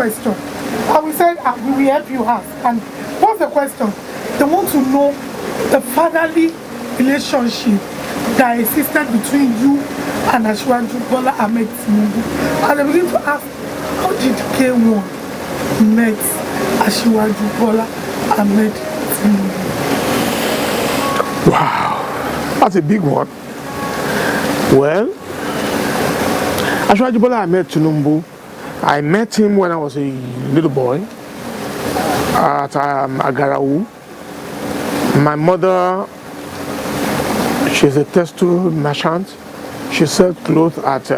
question. And we said we will help you ask. And what's the question? They want to know the fatherly relationship that existed between you and Asiwaju Bola Ahmed Tinubu. And they begin to ask, how did K1 met Asiwaju Bola Ahmed Tinubu? Wow, that's a big one. Well, Asiwaju Bola Ahmed Tinubu, I met him when I was a little boy at Agarawu. My mother, she's a textile merchant. She sells clothes at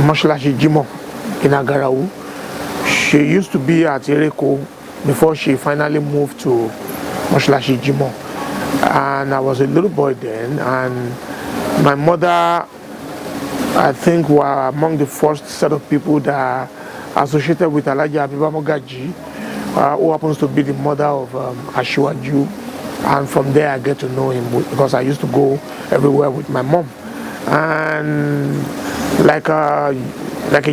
Mashalashi Jimo in Agarawu. She used to be at Ereko before she finally moved to Mashalashi Jimo. And I was a little boy then, and my mother, I think, were among the first set of people that are associated with Alhaji Abiba Mogaji, who happens to be the mother of Asiwaju. And from there I get to know him because I used to go everywhere with my mom. And like a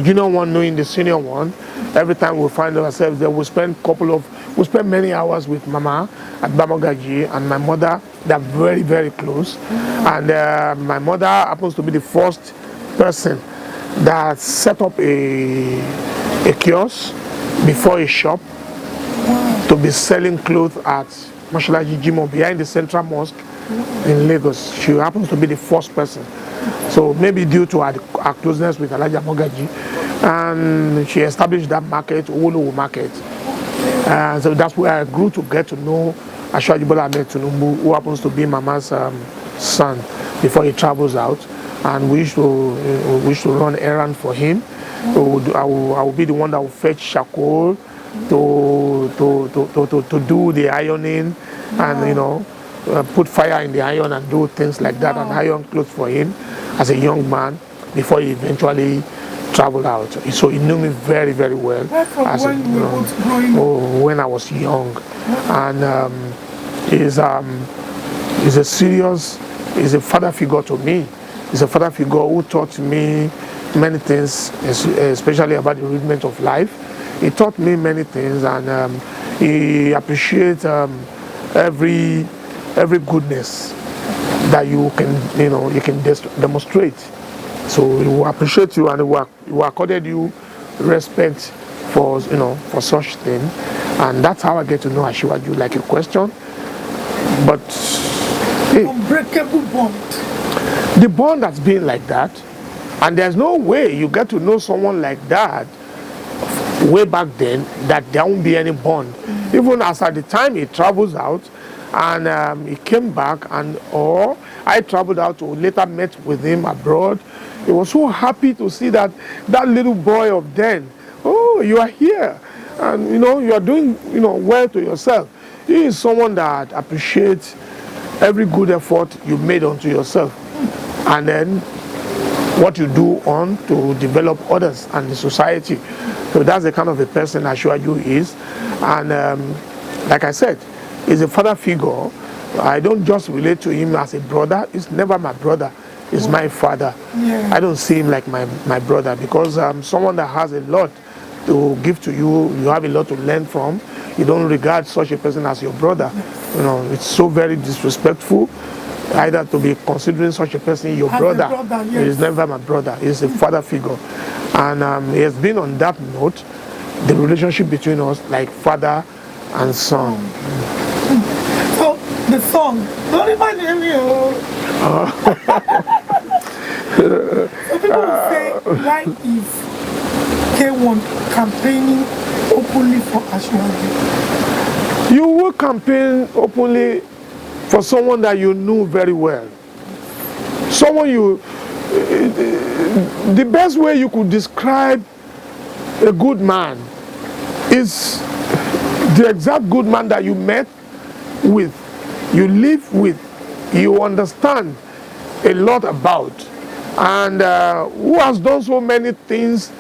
junior one knowing the senior one, every time we find ourselves there, we spend many hours with Mama at Bamogaji and my mother. They're very, very close. And my mother happens to be the first person that set up a kiosk before a shop to be selling clothes at Mashalaji Jimo behind the Central Mosque in Lagos. She happens to be the first person. So maybe due to her closeness with Alhaji Mogaji, and she established that market, Ulu market. So that's where I grew to get to know Asiwaju Bola Ahmed Tinubu, who happens to be Mama's son before he travels out. And we used to run errands for him. I will be the one that will fetch charcoal to do the ironing, and put fire in the iron and do things like that, and iron clothes for him as a young man before he eventually traveled out. So he knew me very, very well when I was young. And he's a father figure to me. He's a father figure who taught me many things, especially about the rudiment of life. He taught me many things, and he appreciates every goodness that you can demonstrate. So he will appreciate you, and he will accorded you respect for such thing. And that's how I get to know Asiwaju, like a question. But unbreakable bond. The bond has been like that, and there's no way you get to know someone like that way back then that there won't be any bond. Even as at the time he travels out and he came back, or I traveled out to later met with him abroad, he was so happy to see that little boy of then, oh, you are here, and you are doing well to yourself. He is someone that appreciates every good effort you made onto yourself, and then what you do on to develop others and the society. So that's the kind of a person Asiwaju is. And like I said, he's a father figure. I don't just relate to him as a brother. He's never my brother. He's my father. Yeah. I don't see him like my brother, because someone that has a lot to give to you, you have a lot to learn from. You don't regard such a person as your brother. It's so very disrespectful either to be considering such a person your brother. Yes. He is never my brother. He is a father figure. And he has been on that note, the relationship between us, like father and son. So the song, don't imagine me. So people will say, why is K1 campaigning openly for Asiwaju? You will campaign openly for someone that you knew very well. Someone the best way you could describe a good man is the exact good man that you met with, you live with, you understand a lot about, and who has done so many things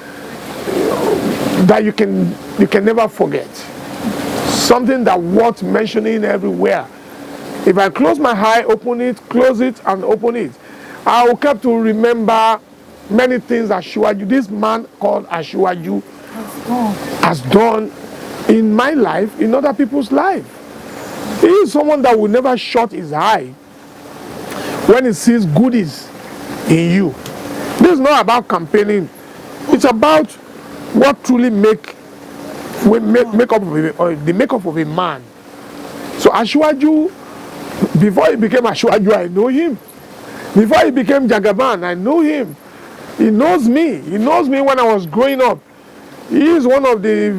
that you can never forget. Something that worth mentioning everywhere. If I close my eye, open it, close it, and open it, I will keep to remember many things Asiwaju, this man called Asiwaju, has done in my life, in other people's life. He is someone that will never shut his eye when he sees goodies in you. This is not about campaigning. It's about what truly make up of the makeup of a man. So Asiwaju, before he became Asiwaju, I know him. Before he became Jagaban, I know him. He knows me. He knows me when I was growing up. He is one of the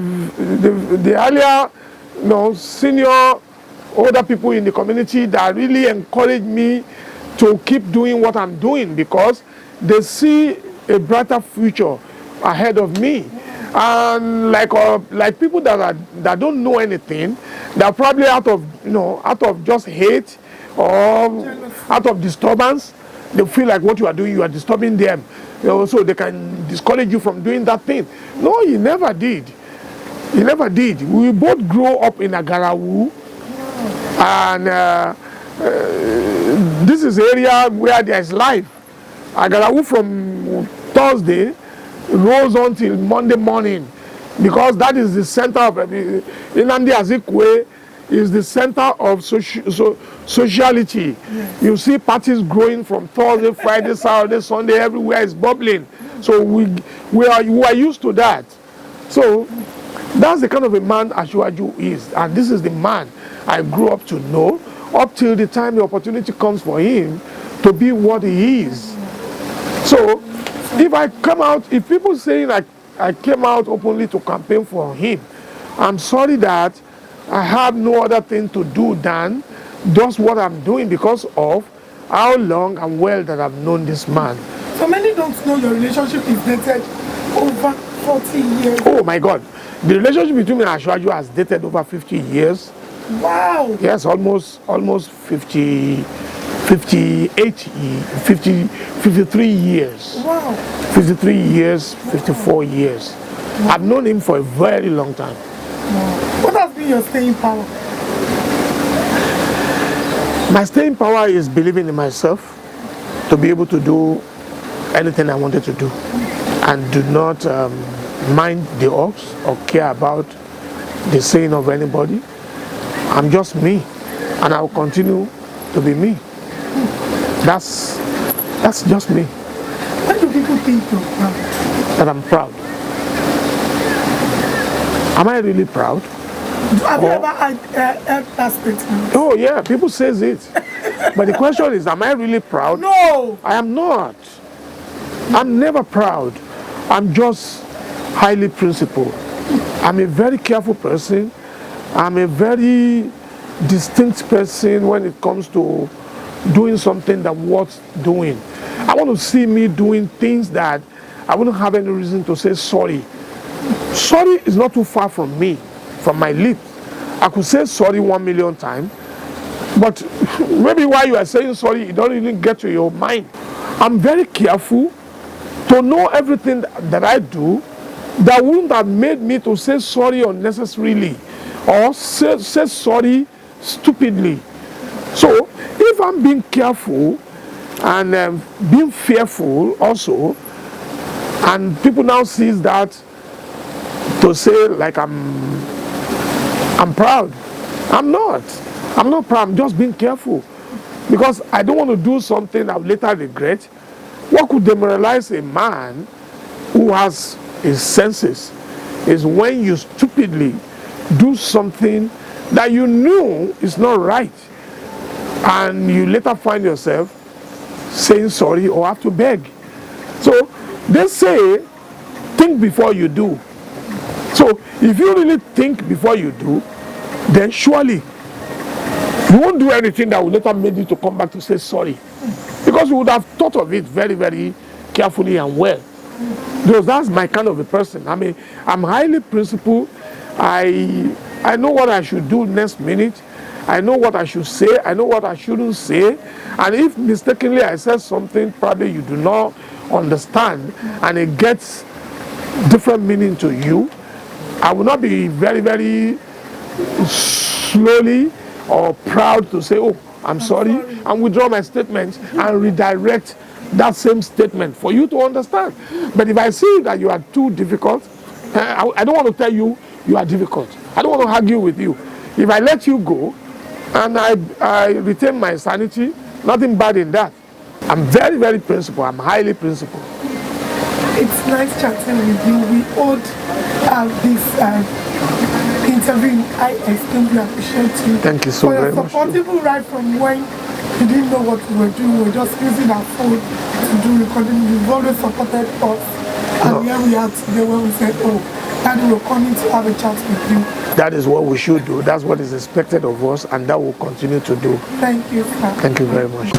earlier, senior, older people in the community that really encouraged me to keep doing what I'm doing because they see a brighter future ahead of me. And like people that don't know anything, they're probably out of just hate or out of disturbance. They feel like what you are doing, you are disturbing them. So they can discourage you from doing that thing. No, he never did. He never did. We both grew up in Agarawu, and this is the area where there is life. Agarawu from Thursday rolls on till Monday morning because that is the center of Nnamdi Azikiwe is the center of sociality. Yes. You see parties growing from Thursday, Friday, Saturday, Sunday, everywhere is bubbling. So we are used to that. So that's the kind of a man Asiwaju is, and this is the man I grew up to know up till the time the opportunity comes for him to be what he is. So if people saying I came out openly to campaign for him, I'm sorry that I have no other thing to do than just what I'm doing because of how long and well that I've known this man. So many don't know your relationship is dated over 40 years. Oh my God. The relationship between me and Asiwaju has dated over 50 years. Wow. Yes, almost 53 years. Wow. 53 years, 54 years. Wow. I've known him for a very long time. Wow. What has been your staying power? My staying power is believing in myself to be able to do anything I wanted to do and do not mind the odds or care about the saying of anybody. I'm just me, and I will continue to be me. That's just me. Why do people think you're proud? That I'm proud. Am I really proud? Have you ever heard that statement? Oh yeah, people says it. But the question is, am I really proud? No! I am not. I'm never proud. I'm just highly principled. I'm a very careful person. I'm a very distinct person when it comes to doing something that worth doing. I want to see me doing things that I wouldn't have any reason to say sorry. Sorry is not too far from me, from my lips. I could say sorry 1 million times, but maybe while you are saying sorry, it don't even get to your mind. I'm very careful to know everything that I do that wouldn't have made me to say sorry unnecessarily or say sorry stupidly. So if I'm being careful and being fearful also, and people now sees that to say like I'm proud. I'm not proud. I'm just being careful because I don't want to do something I'll later regret. What could demoralize a man who has his senses is when you stupidly do something that you knew is not right and you later find yourself saying sorry or have to beg. So they say think before you do. So if you really think before you do, then surely you won't do anything that will later make you to come back to say sorry, because you would have thought of it very, very carefully and well. Because that's my kind of a person. I mean, I'm highly principled. I know what I should do next minute. I know what I should say. I know what I shouldn't say. And if mistakenly I said something probably you do not understand and it gets different meaning to you, I will not be very, very slowly or proud to say, oh, I'm sorry, and withdraw my statement and redirect that same statement for you to understand. But if I see that you are too difficult, I don't want to tell you you are difficult. I don't want to argue with you. If I let you go and I retain my sanity, nothing bad in that. I'm very, very principled. I'm highly principled. It's nice chatting with you. We owed this interview. I extremely appreciate you. Thank you so very much. Supportable right from when you didn't know what we were doing. We were just using our phone to do recording. You've always supported us. And here we are today when we said, oh, Daddy, we're coming to have a chat with you. That is what we should do. That's what is expected of us, and that we'll continue to do. Thank you, sir. Thank you very much.